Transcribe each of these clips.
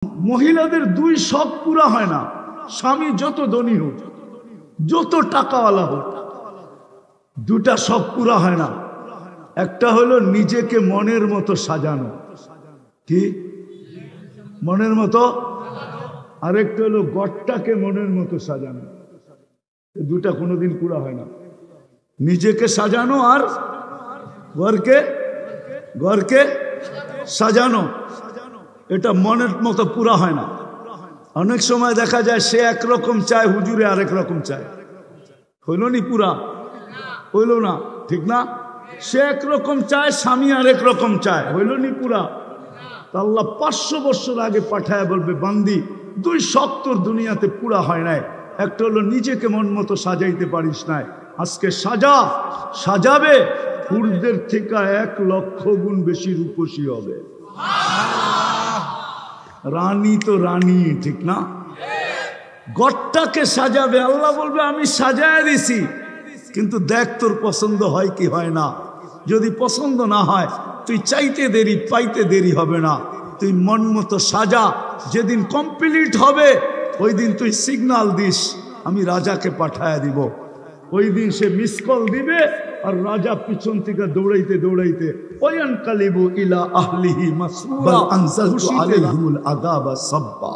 মহিলাদের দুই শখ পুরা হয় না, স্বামী যত ধনী হোক, যত টাকাওয়ালা হোক, দুটা শখ পুরা হয় না। একটা হলো নিজেকে মনের মতো সাজানো, কি মনের মতো, আরেকটা হলো গড়টাকে মনের মতো সাজানো। দুটা কোনোদিন পুরা হয় না। নিজেকে সাজানো আর ঘরকে সাজানো, এটা মনের মতো পুরা হয় না। অনেক সময় দেখা যায় সে একরকম চায়, হুজুরে আরেক রকম চায়। হইল নি পুরা? হইল না, ঠিক না? সে একরকম চায়, স্বামী আরেক রকম চায়, হইল নি পুরা? আল্লাহ 500 বছর আগে পাঠায় বলবে, বান্দি দুই শখ তোর দুনিয়াতে পুরা হয় নাই। একটা হলো নিজেকে মন মতো সাজাইতে পারিস নাই, আজকে সাজাবে, পুরুষদের থেকে 1 লক্ষ গুণ বেশি রূপসী হবে। রানী তো রানী, ঠিক না? গড়টাকে সাজাবে, আল্লাহ বলবে আমি সাজায় দিছি, কিন্তু দেখ তোর পছন্দ হয় কি হয় না। যদি পছন্দ না হয়, তুই চাইতে দেরি পাইতে দেরি হবে না। তুই মন মতো সাজা, যেদিন কমপ্লিট হবে ওই দিন তুই সিগন্যাল দিস, আমি রাজাকে পাঠায় দিব। ওই দিন সে মিস কল দিবে, আর রাজা পিছন থেকে দৌড়াইতে দৌড়াইতে ওয়ানকালিবু ইলা আহলিহি মাসরুরা আনজালতু আলাইহিমুল আযাবা সাব্বা,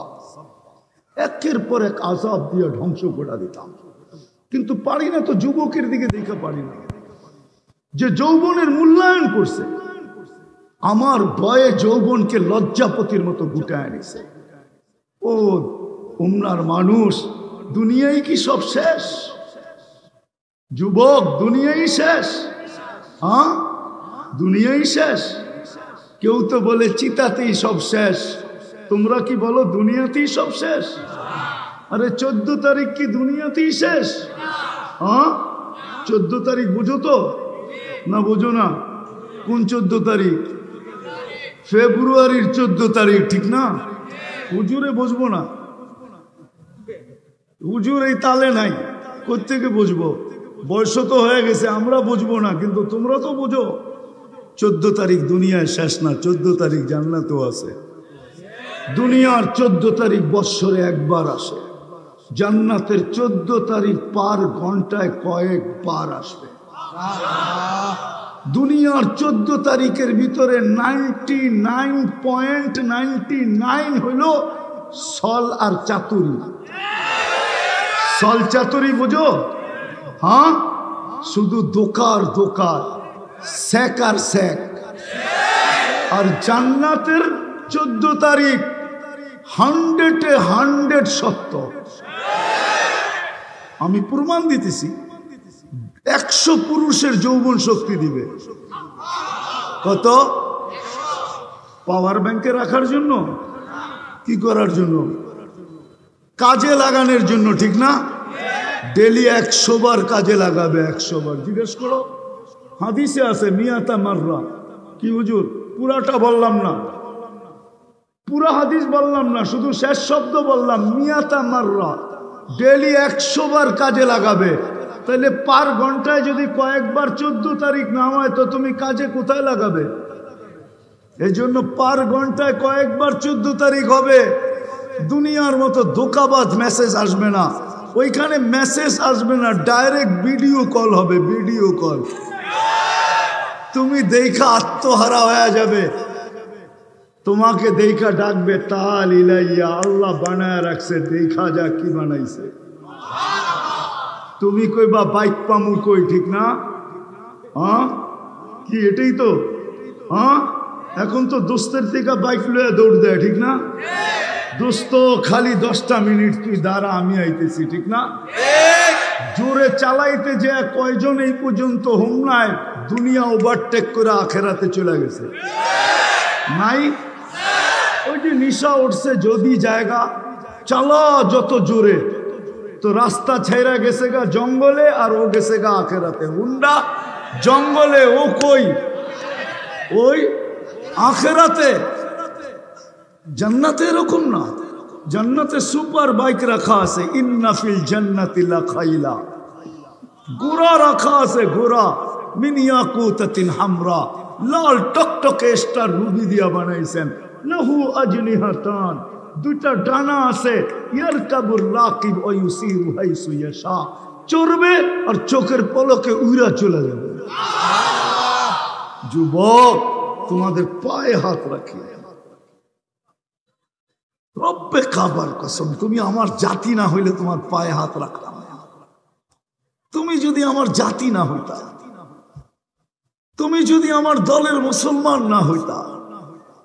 একের পর এক আযাব দিয়ে ধ্বংস করে দিতাম। কিন্তু পারি না তো, যুবকের দিকে দেখা পারি না, যে যৌবনের মূল্যায়ন করছে। আমার ভয়ে যৌবনকে লজ্জাপতির মতো গুটায় নিছে। ও উমরার মানুষ, দুনিয়ায় কি সব শেষ? যুবক, দুনিয়াই শেষ? হ্যাঁ, দুনিয়াই শেষ। কেউ তো বলে চিতাতেই সব শেষ, তোমরা কি বলো দুনিয়াতেই সব শেষ? আরে 14 তারিখ কি দুনিয়াতেই শেষ? হ্যাঁ, 14 তারিখ বুঝো তো না? বুঝো না? কোন 14 তারিখ? ফেব্রুয়ারির 14 তারিখ, ঠিক না? হুজুরে বুঝবো না, হুজুর এই তালে নাই, কোত্থেকে বুঝবো? বয়স তো হয়ে গেছে, আমরা বুঝবো না, কিন্তু তোমরা তো বুঝো। 14 তারিখ দুনিয়ায় শেষ না, 14 তারিখ জান্নাতেও আছে। দুনিয়ার 14 তারিখ বৎসরে একবার আসে, জান্নাতের 14 তারিখ পার ঘন্টায় কয়েকবার আসবে। দুনিয়ার 14 তারিখের ভিতরে 99.99 হইল সল আর চাতুরি। সল চাতুরি বুঝো? হ্যাঁ, শুধু দোকার দোকার, সেক আর সেক। আর জান্নাতের 14 তারিখ 100 সত্য। আমি প্রমাণ দিতেছি, 100 পুরুষের যৌবন শক্তি দিবে। কত? পাওয়ার ব্যাংকে রাখার জন্য, কি করার জন্য? কাজে লাগানোর জন্য, ঠিক না? ডেলি 100 বার কাজে লাগাবে, 100 বার। জিজ্ঞেস করো, হাদিসে আছে মিয়াতা মাররা। কি হুজুর? পুরাটা বললাম না, পুরা হাদিস বললাম না, শুধু শেষ শব্দ বললাম, মিয়াতা মাররা। ডেলি 100 বার কাজে লাগাবে। তাহলে পার ঘন্টায় যদি কয়েকবার 14 তারিখ না হয়, তো তুমি কাজে কোথায় লাগাবে? এই জন্য পার ঘন্টায় কয়েকবার 14 তারিখ হবে। দুনিয়ার মতো ধোকাবাজ মেসেজ আসবে না, ওইখানে মেসেজ আসবে না, ডাইরেক্ট ভিডিও কল হবে। ভিডিও কল, তুমি দেখা আত্মহারা হয়ে যাবে। তোমাকে দেখা ডাকবে, তাল ইলাইয়া, আল্লাহ বানায় রাখছে, দেখা যা কি বানাইছে। তুমি কইবা বাইক পামু কই, ঠিক না? হ্যাঁ, কি এটাই তো? হ্যাঁ, এখন তো দোস্তের থেকে বাইক লয়ে দৌড় দেয়, ঠিক না? দোস্ত খালি 10টা মিনিট তুই দাঁড়া, আমি আইতেছি, ঠিক না? জোরে চালাইতে যে কয়জন এই পর্যন্ত হোমনায় দুনিয়া ওভারটেক করে আখেরাতে চলে গেছে? নাই? ওই যে নিশা উঠছে, যদি জায়গা চালা যত জোরে, তো রাস্তা ছেড়া গেছে গা জঙ্গলে, আর ও গেছে গা আখেরাতে। হুন্ডা জঙ্গলে, ও কই? ওই আখেরাতে। জান্নাতে এরকম না, জান্নাতে সুপার বাইক রাখা আছে, ইন্না ফিল জান্নাতি লাখাইলা, ঘোড়া রাখা আছে, ঘোড়া মিন ইয়াকুতাতিন হামরা, লাল টকটকে স্টার রুবি দিয়া বানাইছেন। লাহু আজনিহাতান, দুইটা ডানা আছে, ইয়ারকাবুর রাকিব ওয়া ইউসিরু হাইসু ইয়াশা, চড়বে আর চোখের পলকে উইরা চলে যাবে। যুবক, তোমাদের পায়ে হাত রাখি, রব্বে কাবার কসম, তুমি আমার জাতি না হইলে তোমার পায়ে হাত রাখতাম না। তুমি যদি আমার জাতি না হইতা, তুমি যদি আমার দলের মুসলমান না হইতা,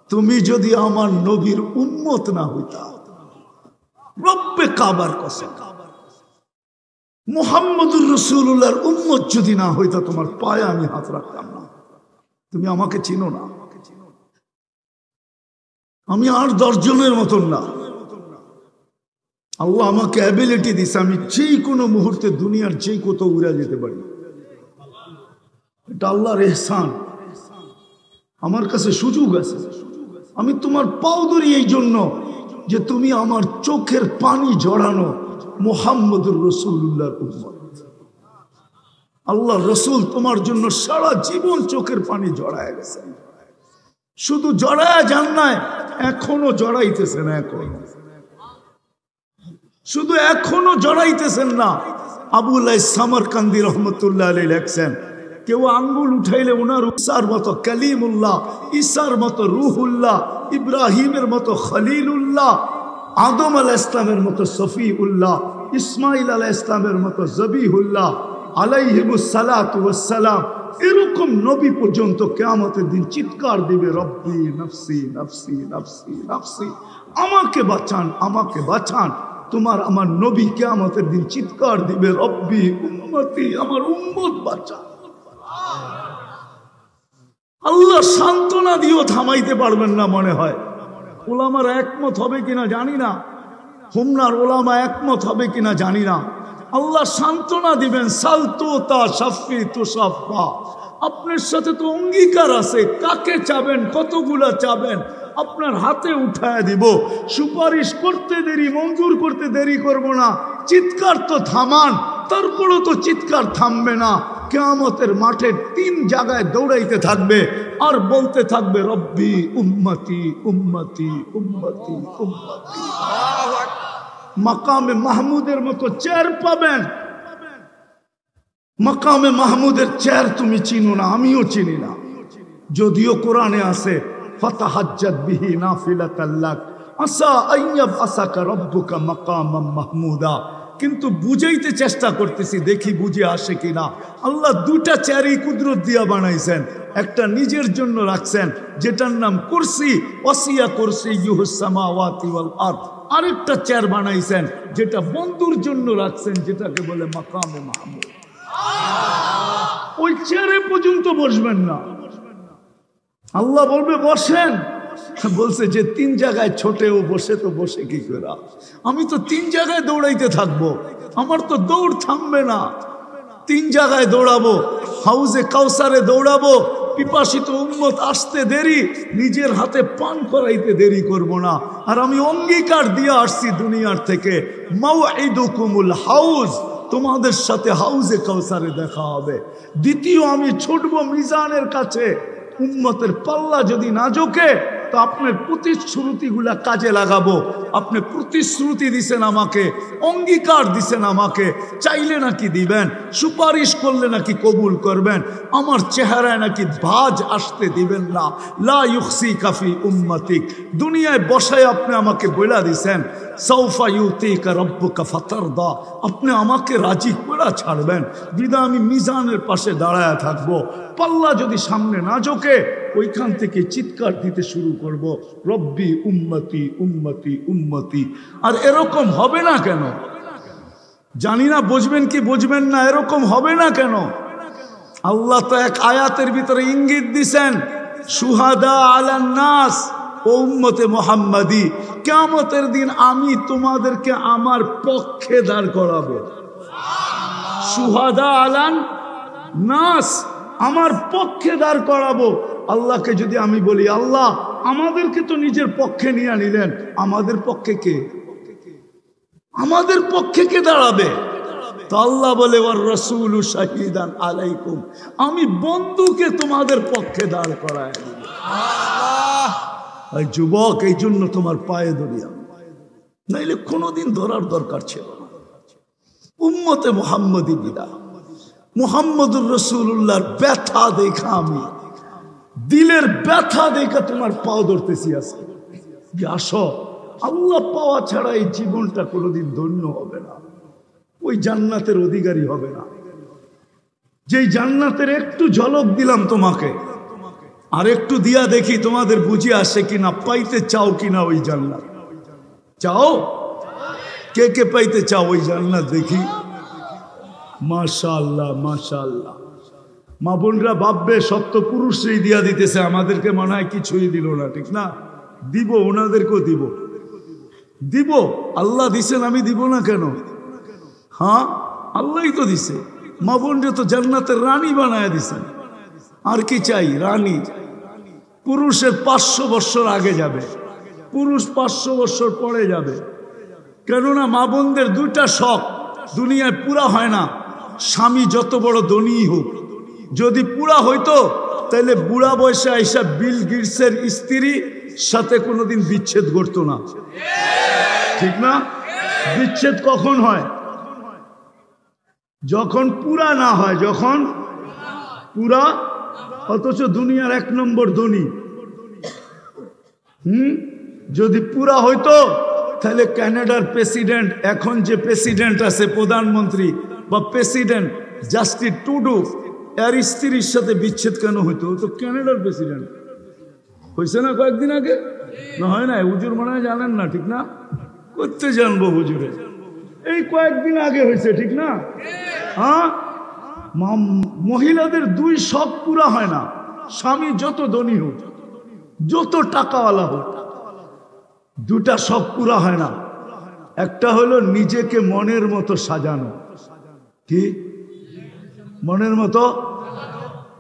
তুমি যদি আমার নবীর উম্মত না হইতা, রব্বে কাবার কসম, মুহাম্মদুর রাসূলুল্লাহর উম্মত যদি না হইতা, তোমার পায়ে আমি হাত রাখতাম না। তুমি আমাকে চিনো না, আমি আর 10 জনের মতন না। আল্লাহ আমাকে অ্যাবিলিটি দিছে, আমি যে কোনো মুহূর্তে দুনিয়ার যে কোথাও উড়ে যেতে পারি। এটা আল্লাহর ইহসান, আমার কাছে সুযোগ আছে। আমি তোমার পাও ধরি এই জন্য যে তুমি আমার চোখের পানি জড়ানো মুহাম্মদুর রাসূলুল্লাহর উম্মত। আল্লাহ রসুল তোমার জন্য সারা জীবন চোখের পানি জড়ায় গেছে। শুধু জড়ায় যান নাই, এখনো জড়াইতেছেন, শুধু এখনো জড়াইতেছেন না। আবুল সামরকান্দি রহমতুল্লাহ আলাইহি লেখছেন, কেউ আঙ্গুল উঠাইলে ওনার ঈসার মতো কালিমুল্লাহ, ঈসার মতো রুহুল্লাহ, ইব্রাহিমের মতো খলিলুল্লাহ, আদম আলাইহিস সালামের মতো সফিউল্লাহ, ইসমাইল আলাইহিস সালামের মতো জবিহুল্লাহ আলাইহিমুস সালাতু ওয়াস সালাম, এরকম নবী পর্যন্ত কিয়ামতের দিন চিৎকার দিবে, রব্বি নফসি নফসি নফসি নফসি, আমাকে বাঁচান, আমাকে বাঁচান। তোমার আমার নবী কিয়ামতের দিন চিৎকার দিবে, রব্বি উম্মতি, আমার উম্মত বাঁচান। আল্লাহ সান্ত্বনা দিয়েও থামাইতে পারবেন না মনে হয়। ওলামারা একমত হবে কিনা জানি না, হুমনার ওলামা একমত হবে কিনা জানি না। আল্লাহ সান্ত্বনা দিবেন, সালতুতা শাফি তুসাফা, আপনার সাথে তো অঙ্গীকার আছে, কাকে চাবেন, কতগুলা চাবেন, আপনার হাতে উঠায় দিব। সুপারিশ করতে দেরি, মঞ্জুর করতে দেরি করব না। চিৎকার তো থামান, তারপরও তো চিৎকার থামবে না। কিয়ামতের মাঠে 3 জায়গায় দৌড়াইতে থাকবে আর বলতে থাকবে, রব্বি উম্মতি উম্মতি উম্মতি উম্মতি। মাকামে মাহমুদের মতো চেয়ার পাবেন। মাকামে মাহমুদের চেয়ার তুমি চিনো না, আমিও চিনি না, যদিও কোরআনে আছে, ফাতাহাজ্জাত বিহি নাফিলাতাল লাক আসা আইয়াব আসাকা রব্বুকা মাকামাম মাহমুদা। কিন্তু বুঝাইতে চেষ্টা করতেছি, দেখি বুঝে আসে কিনা। আল্লাহ 2টা চেয়ারই কুদরত দিয়া বানাইছেন। একটা নিজের জন্য রাখছেন, যেটার নাম কুরসি, ওয়াসিয়া কুরসিয়ুহুস সামাওয়াতি ওয়াল আরদ। আরেকটা চেয়ার বানাইছেন যেটা বন্ধুর জন্য রাখছেন, যেটাকে বলে মাকামে মাহমুদ। ওই চেয়ারে পর্যন্ত বসবেন না। আল্লাহ বলবে বসেন, বলছে যে 3 জায়গায় ছোটেও বসে, তো বসে কি করে? আমি তো 3 জায়গায় দৌড়াইতে থাকবো, আমার তো দৌড় থামবে না। 3 জায়গায় দৌড়াবো, হাউজে কাউসারে দৌড়াবো, পিপাসিত উম্মত আসতে দেরি, নিজের হাতে পান করাইতে দেরি করব না। আর আমি অঙ্গীকার দিয়ে আসছি দুনিয়ার থেকে, মাউইদুকুমুল হাউজ, তোমাদের সাথে হাউজে কাউসারে দেখা হবে। দ্বিতীয়, আমি ছুটবো মিজানের কাছে। উম্মতের পাল্লা যদি না ঝোঁকে তো আপনার প্রতিশ্রুতিগুলা কাজে লাগাবো। আপনি প্রতিশ্রুতি দিছেন আমাকে, অঙ্গীকার দিছেন আমাকে, চাইলে নাকি দিবেন, সুপারিশ করলে নাকি কবুল করবেন, আমার চেহারায় নাকি ভাঁজ আসতে দিবেন না। লা ইউখসি কাফি উম্মতিক, দুনিয়ায় বসায় আপনি আমাকে বইলা দিছেন, সাউফা ইউতিকা রব্বুকা ফাতারদা, আপনি আমাকে রাজি করে ছাড়বেন। বিদা আমি মিজানের পাশে দাঁড়ায় থাকবো। পাল্লা যদি সামনে না ঝোঁকে, ওইখান থেকে চিৎকার দিতে শুরু করব, রব্বি উম্মতি উম্মতি উম্মতি। আর এরকম হবে না কেন জানি না, বুঝবেন কি বুঝবেন না, এরকম হবে না কেন? আল্লাহ তো এক আয়াতের ভিতরে ইঙ্গিত দিছেন, শুহাদা আলান নাস, ও উম্মতে মুহাম্মাদি, কিয়ামতের দিন আমি তোমাদেরকে আমার পক্ষে দাঁড় করাবো। শুহাদা আলান নাস, আমার পক্ষে দাঁড় করাবো। আল্লাহকে যদি আমি বলি, আল্লাহ আমাদেরকে তো নিজের পক্ষে নিয়ে নিলেন, আমাদের পক্ষে কে, আমাদের পক্ষে কে দাঁড়াবে? তো আল্লাহ বলে, ওয়ার রাসূলু শাহিদান আলাইকুম, আমি বন্ধুকে তোমাদের পক্ষে দাঁড় করায় দিব। যুবক, এই জন্য তোমার পায়ে ধরি, নাইলে কোনোদিন ধরার দরকার ছিল না। উম্মতে মুহাম্মদী বিদা, মুহাম্মদুর রাসূলুল্লাহর ব্যথা দেখা, আমি দিলের ব্যথা দেখা তোমার পাও ধরতেছি আজকে যে আসো, আল্লাহ পাওয়া ছাড়া এই জীবনটা কোনোদিন ধন্য হবে না, ওই জান্নাতের অধিকারী হবে না। যেই জান্নাতের একটু ঝলক দিলাম তোমাকে, আর একটু দিয়া দেখি তোমাদের বুঝে আসে কিনা, পাইতে চাও কিনা ওই জান্নাত? চাও? কে কে পাইতে চাও ওই জান্নাত? দেখি। মাশাআল্লাহ মাশাআল্লাহ। মা বোনরা ভাববে সত্য পুরুষই দিয়া দিতেছে, আমাদেরকে মনে হয় কিছুই দিল না, ঠিক না? দিব, ওনাদেরকেও দিব, দিব। আল্লাহ দিছেন, আমি দিব না কেন? হ্যাঁ, আল্লাহই তো দিছে। মা বোনরা তো জান্নাতের রানী বানায় দিছেন, আর কি চাই? রানী। পুরুষের 500 বছর আগে যাবে, পুরুষ 500 বছর পরে যাবে। কেননা মা বোনদের দুইটা শখ দুনিয়ায় পুরা হয় না। স্বামী যত বড় ধনীই হোক, যদি পুরা হইতো তাহলে বুড়া বয়সে আইসা বিল গেটসের স্ত্রী সাথে কোনোদিন বিচ্ছেদ করতো না, ঠিক না? বিচ্ছেদ কখন হয়? যখন পুরা না হয়, যখন পুরা, অথচ দুনিয়ার 1 নম্বর ধনী। যদি পুরা হইতো তাহলে কানাডার প্রেসিডেন্ট, এখন যে প্রেসিডেন্ট আছে, প্রধানমন্ত্রী বা প্রেসিডেন্ট জাস্টিন ট্রুডো, এর স্ত্রীর সাথে বিচ্ছেদ কেন হইতো? তো কানাডার প্রেসিডেন্ট হয়েছে না কয়েকদিন আগে? না হয় না? হুজুর মনে হয় জানেন না, ঠিক না? করতে জানবো হুজুরে, এই কয়েকদিন আগে হয়েছে, ঠিক না? হ্যাঁ, মহিলাদের 2 শখ পুরা হয় না। স্বামী যত ধনী হোক, যত টাকাওয়ালা হোক, 2টা শখ পুরা হয় না। একটা হলো নিজেকে মনের মতো সাজানো, কি মনের মতো,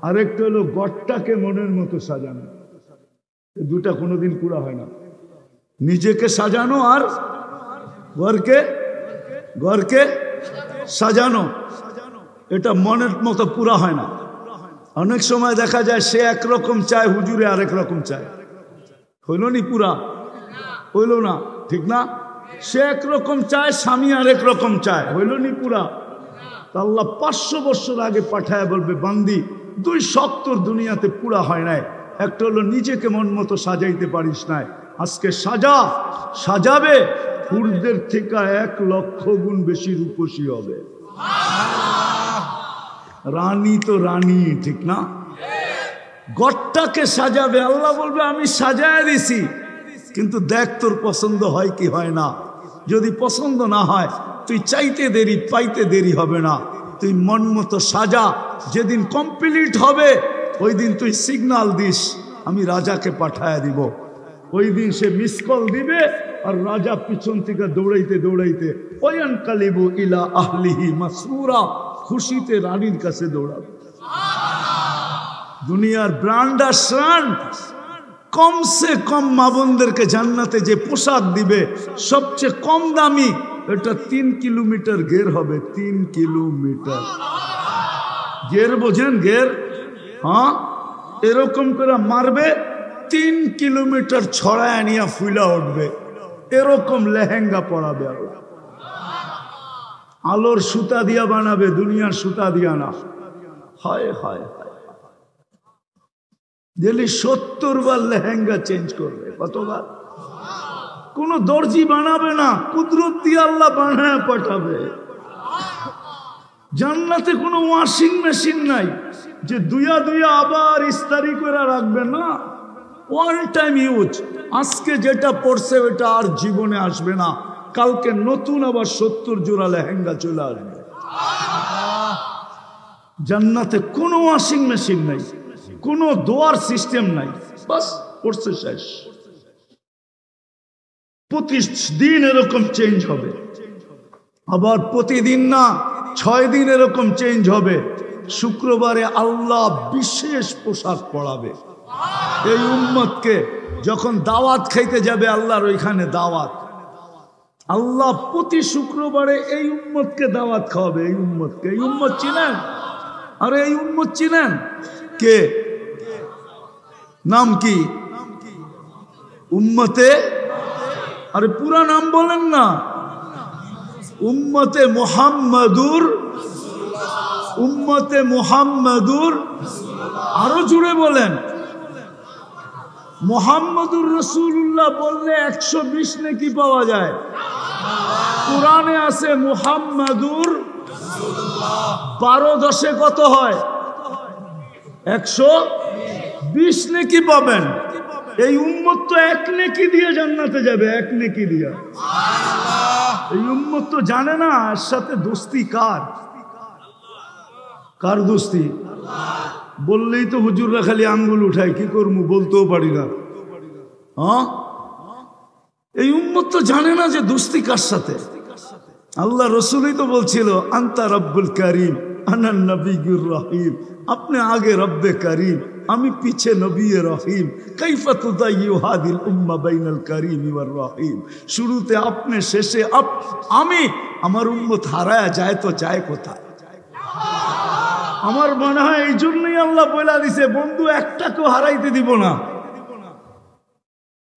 আরেকটা হলো গড়টাকে মনের মতো সাজানো। 2টা কোনোদিন পুরা হয় না। নিজেকে সাজানো আর ঘরকে সাজানো, এটা মনের মতো পুরা হয় না। অনেক সময় দেখা যায় সে একরকম চায়, হুজুরে আরেক রকম চায়। হইল নি পুরা? হইল না, ঠিক না? সে একরকম চায়, স্বামী আরেক রকম চায়, হইল নি পুরা? আল্লাহ 500 বছর আগে পাঠায় বলবে, বান্দি 2 শখ তোর দুনিয়াতে পুরা হয় নাই। একটা হলো নিজেকে মন মতো সাজাইতে পারিস নাই, আজকে সাজাবে, হুরদের থেকে 1 লক্ষ গুণ বেশি রূপসী হবে। রানী তো রানী, ঠিক না? গড়টাকে সাজাবে, আল্লাহ বলবে আমি সাজায় দিছি, কিন্তু দেখ তোর পছন্দ হয় কি হয় না। যদি পছন্দ না হয়, তুই চাইতে দেরি পাইতে দেরি হবে না। তুই মন মতো সাজা, যেদিন কমপ্লিট হবে ওই দিন তুই সিগন্যাল দিস, আমি রাজাকে পাঠায় দিব। ওই দিন সে মিস কল দিবে, আর রাজা পিছন থেকে দৌড়াইতে দৌড়াইতে ওয়ান কালিবু ইলা আহলিহি মাসরুরা, খুশিতে রানীর কাছে দৌড়াবে। দুনিয়ার ব্র্যান্ড আর শান, কমসে কম মা বোনদেরকে জান্নাতে যে পোশাক দিবে সবচেয়ে কম দামি, এটা 3 কিলোমিটার ঘের হবে। 3 কিলোমিটার ঘের, বোঝেন ঘের? হ্যাঁ, এরকম করে মারবে, 3 কিলোমিটার ছড়ায় নিয়ে ফুলা উঠবে, এরকম লেহেঙ্গা পরাবে। আলোর সুতা দিয়া বানাবে, দুনিয়ার সুতা দিয়া না। হায় হায় হায়, ডেলি 70 বার লেহেঙ্গা চেঞ্জ করবে। কতবার? কোন দর্জি বানাবে না, কুদরত দিয়ে আল্লাহ বানায় পাঠাবে। জান্নাতে কোনো ওয়াশিং মেশিন নাই যে দুইয়া আবার ইস্তারি করে রাখবে না। ওয়ান টাইম ইউজ, আজকে যেটা পড়ছে ওটা আর জীবনে আসবে না, কালকে নতুন আবার 70 জোড়া লেহেঙ্গা চলে আসবে। জান্নাতে কোনো ওয়াশিং মেশিন নাই, কোনো দোয়ার সিস্টেম নাই, বাস পড়ছে শেষ। প্রতিদিন এরকম চেঞ্জ হবে, আবার প্রতিদিন না 6 দিন এরকম চেঞ্জ হবে। শুক্রবারে আল্লাহ বিশেষ পোশাক পরাবে এই উম্মতকে। যখন দাওয়াত খাইতে যাবে আল্লাহর ওইখানে দাওয়াত, আল্লাহ প্রতি শুক্রবারে এই উম্মতকে দাওয়াত খাওয়াবে। এই উম্মতকে, এই উম্মত চিনেন? আরে এই উম্মত চিনেন? কে? নাম কি? উম্মতে আরে পুরা নাম বলেন না, উম্মতে মুহাম্মাদুর, উম্মতে মুহাম্মাদুর, আরো জুড়ে বলেন। মুহাম্মাদুর রাসূলুল্লাহ বললে 120 নেকি পাওয়া যায়। কোরআনে আছে মুহাম্মাদুর 12 10 কত হয়? 120 নেকি পাবেন। এই উম্মত তো 1 নেকি দিয়ে জান্নাতে যাবে, 1 নেকি দিয়ে। এই উম্মত তো জানে না এর সাথে দোস্তি কার, কার দোস্তি। বললেই তো হুজুররা খালি আঙ্গুল উঠায়, কি করবো বলতেও পারি না। হ্যাঁ, এই উম্মত তো জানে না যে দোস্তি কার সাথে। আল্লাহ রসুলই তো বলছিল আন্তা রব্বুল করিম আনা নবিয়ুর রহিম, আপনি আগে রব্বে করিম, আমি পিছে নবী রহিম। কাইফা তুদাইয়ু হাদিল উম্মাহ বাইনাল করিম ওয়ার রহিম। শুরুতে আপনি, শেষে আমি। আমার উম্মত হারায়া যায় তো যায় কোথায়? আমার মনে হয় এই জন্যই আল্লাহ বলে দিছে, বন্ধু একটাকেও হারাইতে দিব না।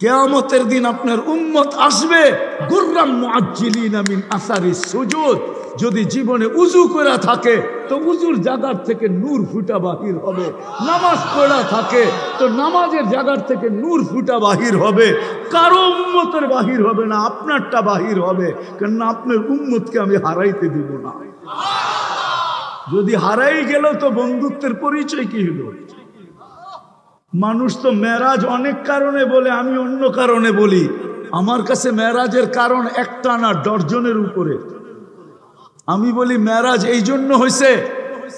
কিয়ামতের দিন আপনার উম্মত আসবে গুররাম মুআজ্জিলিনা মিন আসারিস সুজুদ। যদি জীবনে উযু করা থাকে তো উযুর জায়গার থেকে নূর ফুটা বাহির হবে, নামাজ পড়া থাকে তো নামাজের জায়গার থেকে নূর ফুটা বাহির হবে। কারো উম্মতের বাহির হবে না, আপনারটা বাহির হবে, কারণ আপনার উম্মতকে আমি হারাইতে দিব না। যদি হারাই গেল তো বন্ধুত্বের পরিচয় কি হলো? মানুষ তো মেরাজ অনেক কারণে বলে, আমি অন্য কারণে বলি। আমার কাছে মেরাজের কারণ একটা না, ডর্জনের উপরে। আমি বলি মেরাজ এই জন্য হয়েছে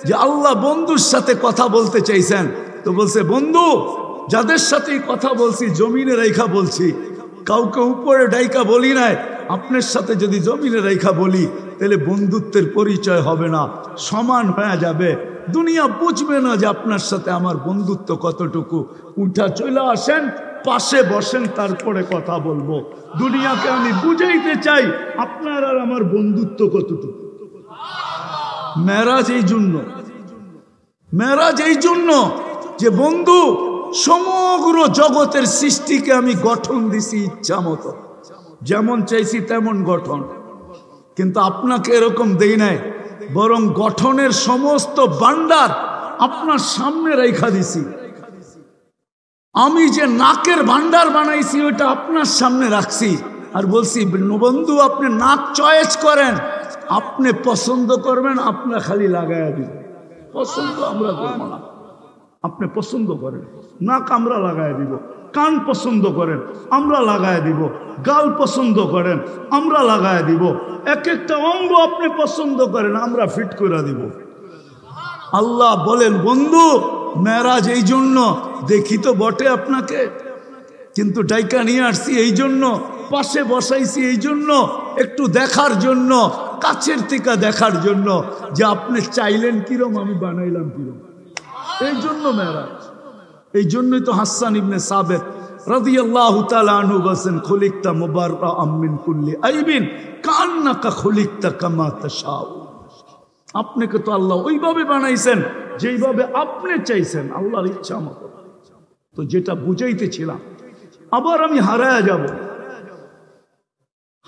যে আল্লাহ বন্ধুর সাথে কথা বলতে চাইছেন, তো বলছে বন্ধু যাদের সাথে কথা বলছি জমিনে রেখা বলছি, কাউকে উপরে ডাইকা বলি নাই। আপনার সাথে যদি জমিনে রেখা বলি তাহলে বন্ধুত্বের পরিচয় হবে না, সমান হয়ে যাবে। দুনিয়া বুঝবে না যে আপনার সাথে আমার বন্ধুত্ব কতটুকু। উঠা চলে আসেন, পাশে বসেন, তারপরে কথা বলবো। দুনিয়াকে আমি বুঝাইতে চাই আপনার আর আমার বন্ধুত্ব কতটুকু। মেরাজ এই জন্য, মেরাজ এই জন্য যে বন্ধু সমগ্র জগতের সৃষ্টিকে আমি গঠন দিছি ইচ্ছা মতো, যেমন চাইছি তেমন গঠন। কিন্তু আপনাকে এরকম দেই নাই, বরং গঠনের সমস্ত ভান্ডার আপনার সামনে রেখা দিছি। আমি যে নাকের ভান্ডার বানাইছি ওটা আপনার সামনে রাখছি, আর বলছি বন্ধু আপনি নাক চয়েস করেন, আপনি পছন্দ করবেন, আপনার খালি লাগাইয়া দিবেন। পছন্দ আমরা করবো না, আপনি পছন্দ করেন, নাক আমরা লাগাইয়া দিব। কান পছন্দ করেন, আমরা লাগাইয়া দিব। গাল পছন্দ করেন, আমরা লাগাইয়া দিব। এক একটা অঙ্গ আপনি পছন্দ করেন, আমরা ফিট করে দিব। আল্লাহ বলেন বন্ধু মেরাজ এই জন্য, দেখি তো বটে আপনাকে, কিন্তু ডাইকা নিয়ে আসছি এই জন্য, পাশে বসাইছি এই জন্য, একটু দেখার জন্য, কাছের থেকে দেখার জন্য যে আপনি চাইলেন কিরম আমি বানাইলাম কিরম। এই জন্য মেরাজ। এই জন্যই তো হাসান ইবনে সাবিত রাদিয়াল্লাহু তাআলা আনহু বলেন খুলিকতা মুবাররাআম মিন কুল্লি আইবিন কান্নাকা খুলিকতা কামা তাশাউ। আপনাকে তো আল্লাহ ওইভাবে বানাইছেন যেইভাবে আপনি চাইছেন, আল্লাহর ইচ্ছা মতো। তো যেটা বুঝাইতেছিলাম, আবার আমি হারায়া যাব,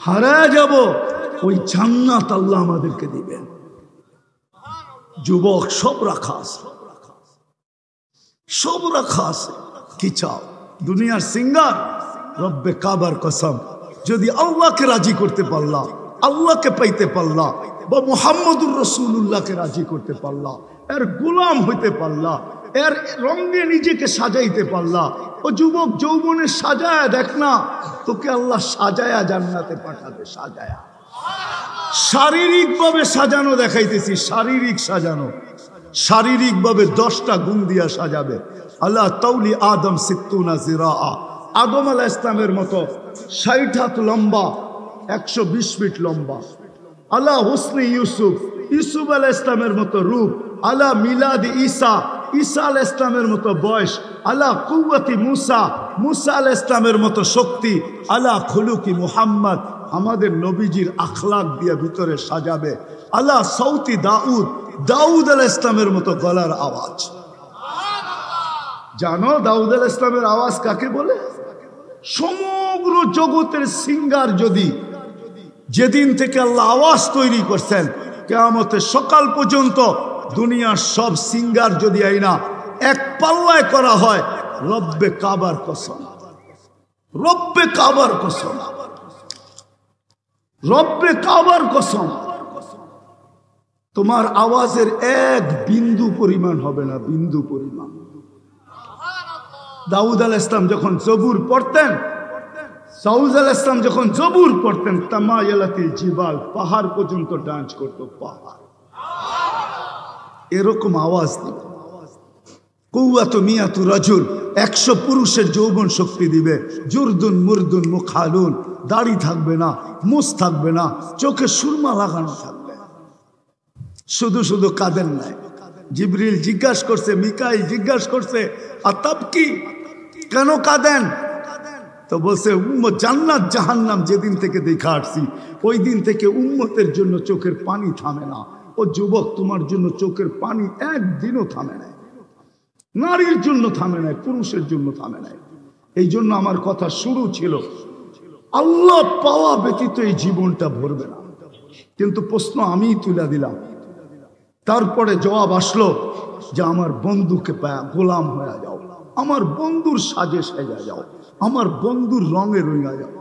হারায়া যাব, ওই জান্নাত আল্লাহ আমাদেরকে দিবেন। যুবক সব রাখা আছে, সব রাখা আছে, কি চাও? দুনিয়ার সিঙ্গার রব্বে কাবার কসম, যদি আল্লাহকে রাজি করতে পারলা, আল্লাহকে পাইতে পারলা, বা মুহাম্মদুর রাসূলুল্লাহকে রাজি করতে পারলা, এর গোলাম হইতে পারলা, এর রঙে নিজেকে সাজাইতে পারলা। ও যুবক যৌবনে সাজায়া দেখ না, তোকে আল্লাহ সাজায়া জান্নাতে পাঠাবে। সাজায়া, শারীরিকভাবে সাজানো দেখাইতেছি, শারীরিক সাজানো, শারীরিকভাবে 10টা গুণ দিয়া সাজাবে। আল্লাহ তাউলি আদম সিত্তুনা জিরাআ, আদম আলাইহিস ইসলামের মতো 60 হাত লম্বা, 120 ফিট লম্বা। আল্লাহ হুসনে ইউসুফ, ইউসুফ আলাইহিস ইসলামের মতো রূপ। আল্লাহ মিলাদ ঈসা, ঈসা আলাইহিস ইসলামের মতো বয়স। আল্লাহ কুওয়াতি মুসা, মুসা আলাইহিস ইসলামের মতো শক্তি। আল্লাহ খুলুকি মুহাম্মদ, আমাদের নবীজির আখলাক দিয়ে ভিতরে সাজাবে। আল্লাহ সৌতি দাউদ, দাউদ আলাইহিস ইসলামের মতো গলার আওয়াজ। জানো দাউদ আলাইহিস ইসলামের আওয়াজ কাকে বলে? সমগ্র পুরো জগতের সিঙ্গার যদি যেদিন থেকে আল্লাহ আওয়াজ তৈরি করছেন কিয়ামতের সকাল পর্যন্ত দুনিয়ার সব সিঙ্গার যদি আইনা এক পাল্লায় করা হয়, রব্বে কাবার কসম, রব্বে কাবার কসম, রব্বে কাবার কসম, তোমার আওয়াজের এক বিন্দু পরিমাণ হবে না, বিন্দু পরিমাণ। দাউদ আলাইহিস সালাম যখন জবুর পড়তেন, দাউদ আলাইহিস সালাম যখন জবুর পড়তেন, তামায়ালাতিল জিবাল, পাহাড় পর্যন্ত ডান্স করতো, পাহাড় এরকম আওয়াজ দিবে। কুওয়াতু মিয়াতু রাজুল, 100 পুরুষের যৌবন শক্তি দিবে। জুরদুন মুরদুন মুখালুন, দাড়ি থাকবে না, মুছ থাকবে না, চোখে সুরমা লাগানো থাকবে, শুধু শুধু কাঁদেন নাই। জিবরিল জিজ্ঞাসা করছে, মিকাইল জিজ্ঞাসা করছে, আতাব কি, কেন কাঁদেন? তো বলছে, উম্মত জান্নাত জাহান্নাম যেদিন থেকে দেখা আসছি ওই দিন থেকে উম্মতের জন্য চোখের পানি থামে না। ও যুবক, তোমার জন্য চোখের পানি একদিনও থামে নাই, নারীর জন্য থামে নাই, পুরুষের জন্য থামে নাই। এই জন্য আমার কথা শুরু ছিল, আল্লাহ পাওয়া ব্যতীত এই জীবনটা ভরবে না। কিন্তু প্রশ্ন আমি তুলে দিলাম, তারপরে জবাব আসলো যে আমার বন্ধুকে পায়া গোলাম হয়ে যাও, আমার বন্ধুর সাজে সাজা যাও, আমার বন্ধুর রঙে রঙা যাও।